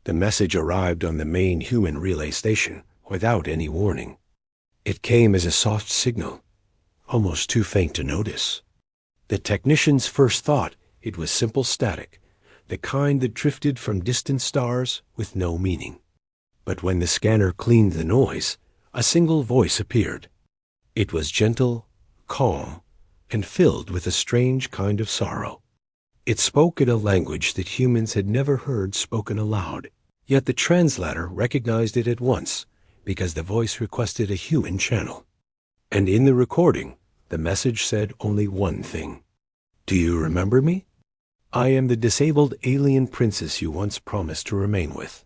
The message arrived on the main human relay station without any warning. It came as a soft signal, almost too faint to notice. The technicians first thought it was simple static, the kind that drifted from distant stars with no meaning. But when the scanner cleaned the noise, a single voice appeared. It was gentle, calm, and filled with a strange kind of sorrow. It spoke in a language that humans had never heard spoken aloud, yet the translator recognized it at once because the voice requested a human channel. And in the recording, the message said only one thing. "Do you remember me? I am the disabled alien princess you once promised to remain with."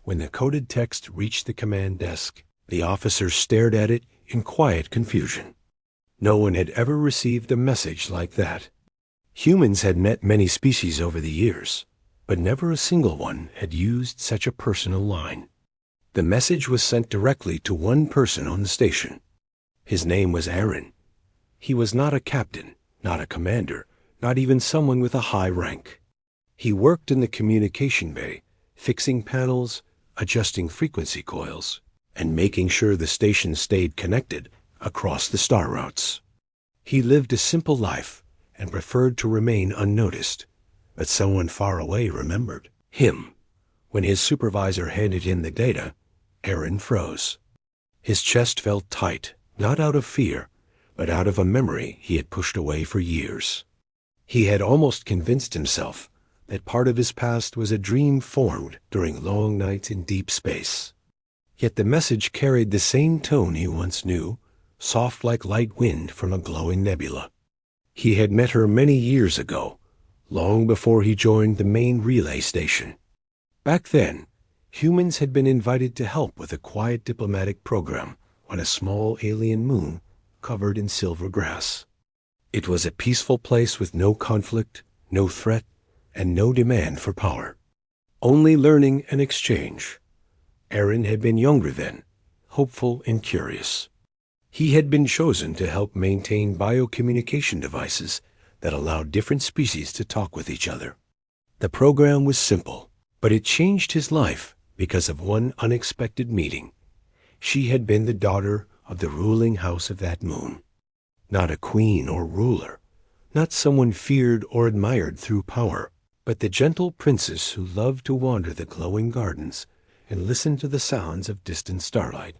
When the coded text reached the command desk, the officers stared at it in quiet confusion. No one had ever received a message like that. Humans had met many species over the years, but never a single one had used such a personal line. The message was sent directly to one person on the station. His name was Aaron. He was not a captain, not a commander, not even someone with a high rank. He worked in the communication bay, fixing panels, adjusting frequency coils, and making sure the station stayed connected across the star routes. He lived a simple life and preferred to remain unnoticed, but someone far away remembered him. When his supervisor handed in the data, Aaron froze. His chest felt tight, not out of fear, but out of a memory he had pushed away for years. He had almost convinced himself that part of his past was a dream formed during long nights in deep space. Yet the message carried the same tone he once knew, soft like light wind from a glowing nebula. He had met her many years ago, long before he joined the main relay station. Back then, humans had been invited to help with a quiet diplomatic program on a small alien moon covered in silver grass. It was a peaceful place with no conflict, no threat, and no demand for power. Only learning and exchange. Aaron had been younger then, hopeful and curious. He had been chosen to help maintain biocommunication devices that allowed different species to talk with each other. The program was simple, but it changed his life because of one unexpected meeting. She had been the daughter of the ruling house of that moon. Not a queen or ruler, not someone feared or admired through power, but the gentle princess who loved to wander the glowing gardens and listen to the sounds of distant starlight.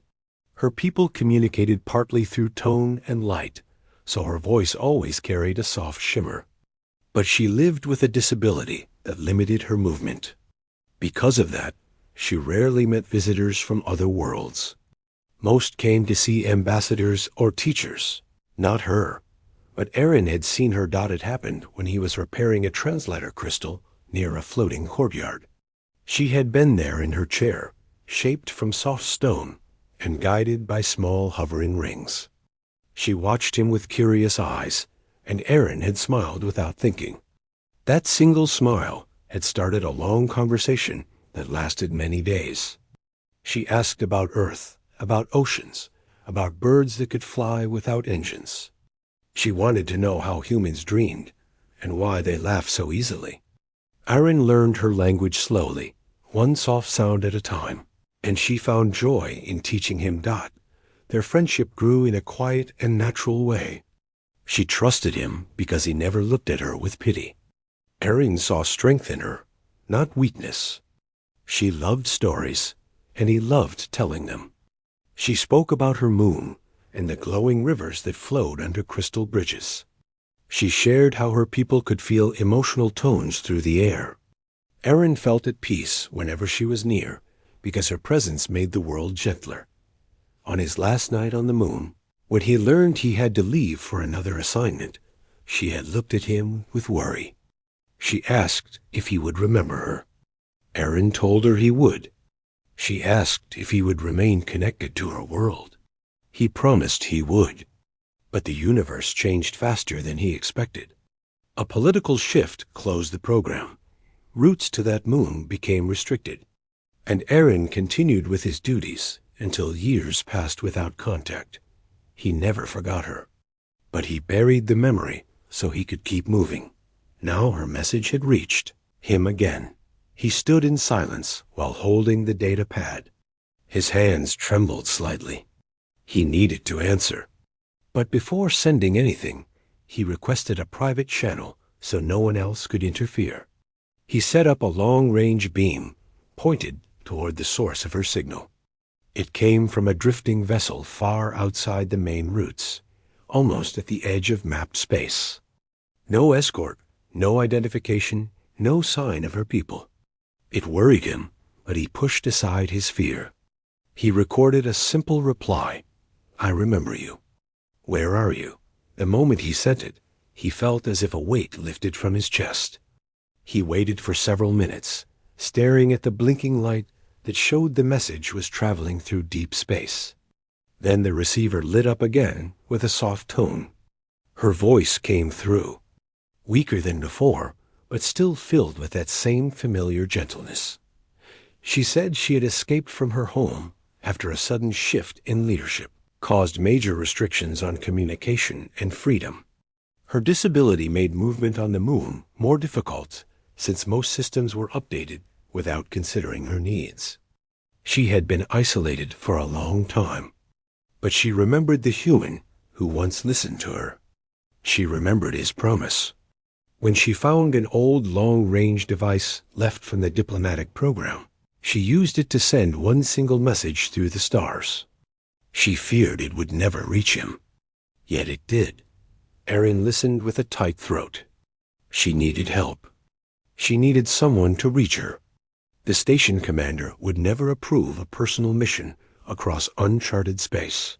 Her people communicated partly through tone and light, so her voice always carried a soft shimmer. But she lived with a disability that limited her movement. Because of that, she rarely met visitors from other worlds. Most came to see ambassadors or teachers, not her. But Aaron had seen her dot it happened when he was repairing a translator crystal near a floating courtyard. She had been there in her chair, shaped from soft stone and guided by small hovering rings. She watched him with curious eyes, and Aaron had smiled without thinking. That single smile had started a long conversation that lasted many days. She asked about Earth, about oceans, about birds that could fly without engines. She wanted to know how humans dreamed and why they laughed so easily. Aaron learned her language slowly, one soft sound at a time, and she found joy in teaching him dot. Their friendship grew in a quiet and natural way. She trusted him because he never looked at her with pity. Aaron saw strength in her, not weakness. She loved stories, and he loved telling them. She spoke about her moon and the glowing rivers that flowed under crystal bridges. She shared how her people could feel emotional tones through the air. Aaron felt at peace whenever she was near because her presence made the world gentler. On his last night on the moon, when he learned he had to leave for another assignment, she had looked at him with worry. She asked if he would remember her. Aaron told her he would. She asked if he would remain connected to her world. He promised he would. But the universe changed faster than he expected. A political shift closed the program. Routes to that moon became restricted, and Aaron continued with his duties until years passed without contact. He never forgot her, but he buried the memory so he could keep moving. Now her message had reached him again. He stood in silence while holding the data pad. His hands trembled slightly. He needed to answer. But before sending anything, he requested a private channel so no one else could interfere. He set up a long-range beam, pointed toward the source of her signal. It came from a drifting vessel far outside the main routes, almost at the edge of mapped space. No escort, no identification, no sign of her people. It worried him, but he pushed aside his fear. He recorded a simple reply, "I remember you. Where are you?" The moment he sent it, he felt as if a weight lifted from his chest. He waited for several minutes, staring at the blinking light that showed the message was traveling through deep space. Then the receiver lit up again with a soft tone. Her voice came through, weaker than before, but still filled with that same familiar gentleness. She said she had escaped from her home after a sudden shift in leadership caused major restrictions on communication and freedom. Her disability made movement on the moon more difficult since most systems were updated without considering her needs. She had been isolated for a long time, but she remembered the human who once listened to her. She remembered his promise. When she found an old long-range device left from the diplomatic program, she used it to send one single message through the stars. She feared it would never reach him. Yet it did. Erin listened with a tight throat. She needed help. She needed someone to reach her. The station commander would never approve a personal mission across uncharted space.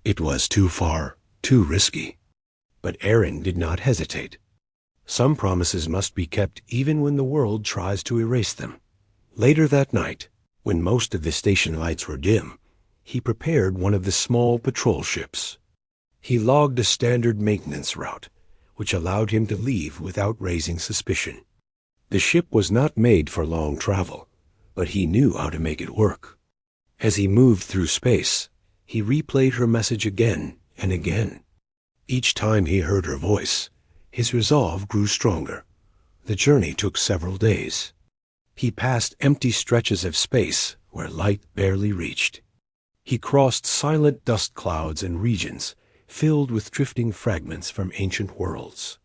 It was too far, too risky. But Erin did not hesitate. Some promises must be kept even when the world tries to erase them. Later that night, when most of the station lights were dim, he prepared one of the small patrol ships. He logged a standard maintenance route, which allowed him to leave without raising suspicion. The ship was not made for long travel, but he knew how to make it work. As he moved through space, he replayed her message again and again. Each time he heard her voice, his resolve grew stronger. The journey took several days. He passed empty stretches of space where light barely reached. He crossed silent dust clouds and regions filled with drifting fragments from ancient worlds.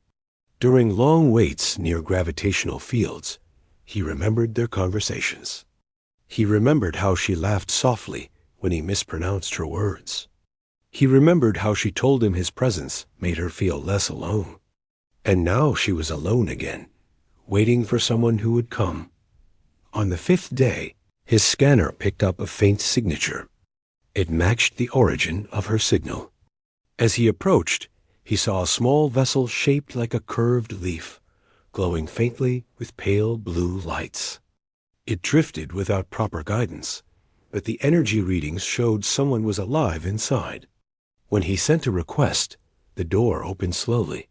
During long waits near gravitational fields, he remembered their conversations. He remembered how she laughed softly when he mispronounced her words. He remembered how she told him his presence made her feel less alone. And now she was alone again, waiting for someone who would come. On the 5th day, his scanner picked up a faint signature. It matched the origin of her signal. As he approached, he saw a small vessel shaped like a curved leaf, glowing faintly with pale blue lights. It drifted without proper guidance, but the energy readings showed someone was alive inside. When he sent a request, the door opened slowly.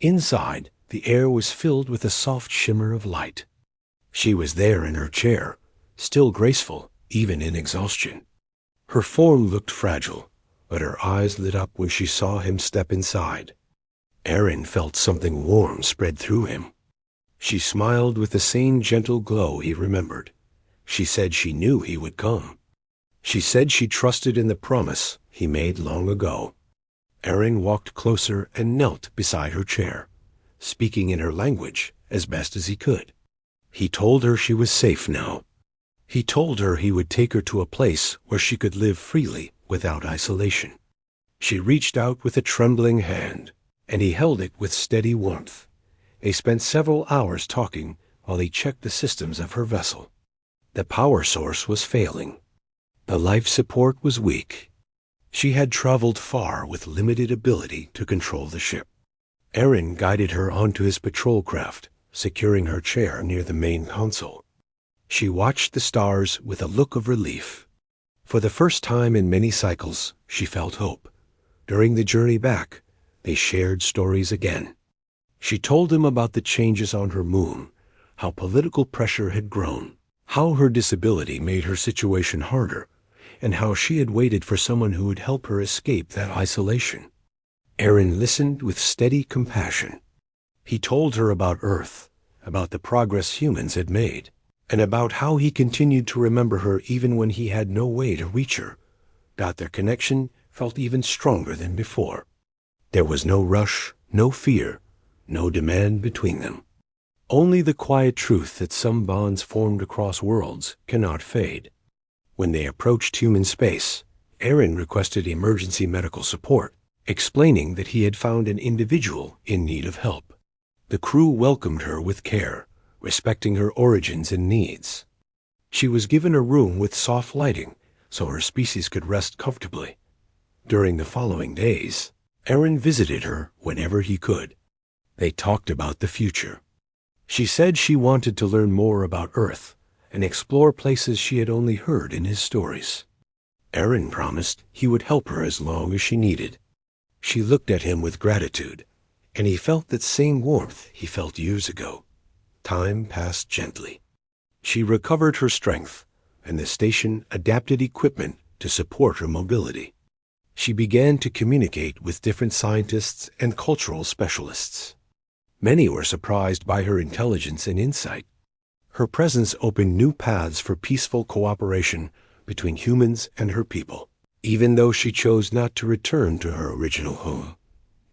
Inside, the air was filled with a soft shimmer of light. She was there in her chair, still graceful, even in exhaustion. Her form looked fragile, but her eyes lit up when she saw him step inside. Erin felt something warm spread through him. She smiled with the same gentle glow he remembered. She said she knew he would come. She said she trusted in the promise he made long ago. Erin walked closer and knelt beside her chair, speaking in her language as best as he could. He told her she was safe now. He told her he would take her to a place where she could live freely without isolation. She reached out with a trembling hand, and he held it with steady warmth. They spent several hours talking while he checked the systems of her vessel. The power source was failing. The life support was weak. She had traveled far with limited ability to control the ship. Erin guided her onto his patrol craft, securing her chair near the main console. She watched the stars with a look of relief. For the first time in many cycles, she felt hope. During the journey back, they shared stories again. She told him about the changes on her moon, how political pressure had grown, how her disability made her situation harder, and how she had waited for someone who would help her escape that isolation. Erin listened with steady compassion. He told her about Earth, about the progress humans had made. and about how he continued to remember her even when he had no way to reach her, their connection felt even stronger than before. There was no rush, no fear, no demand between them. Only the quiet truth that some bonds formed across worlds cannot fade. When they approached human space, Aaron requested emergency medical support, explaining that he had found an individual in need of help. The crew welcomed her with care, respecting her origins and needs. She was given a room with soft lighting so her species could rest comfortably. During the following days, Aaron visited her whenever he could. They talked about the future. She said she wanted to learn more about Earth and explore places she had only heard in his stories. Aaron promised he would help her as long as she needed. She looked at him with gratitude, and he felt that same warmth he felt years ago. Time passed gently. She recovered her strength, and the station adapted equipment to support her mobility. She began to communicate with different scientists and cultural specialists. Many were surprised by her intelligence and insight. Her presence opened new paths for peaceful cooperation between humans and her people. Even though she chose not to return to her original home,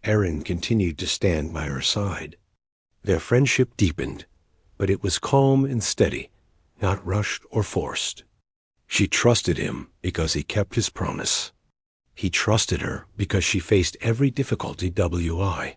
Aaron continued to stand by her side. Their friendship deepened, but it was calm and steady, not rushed or forced. She trusted him because he kept his promise. He trusted her because she faced every difficulty WI.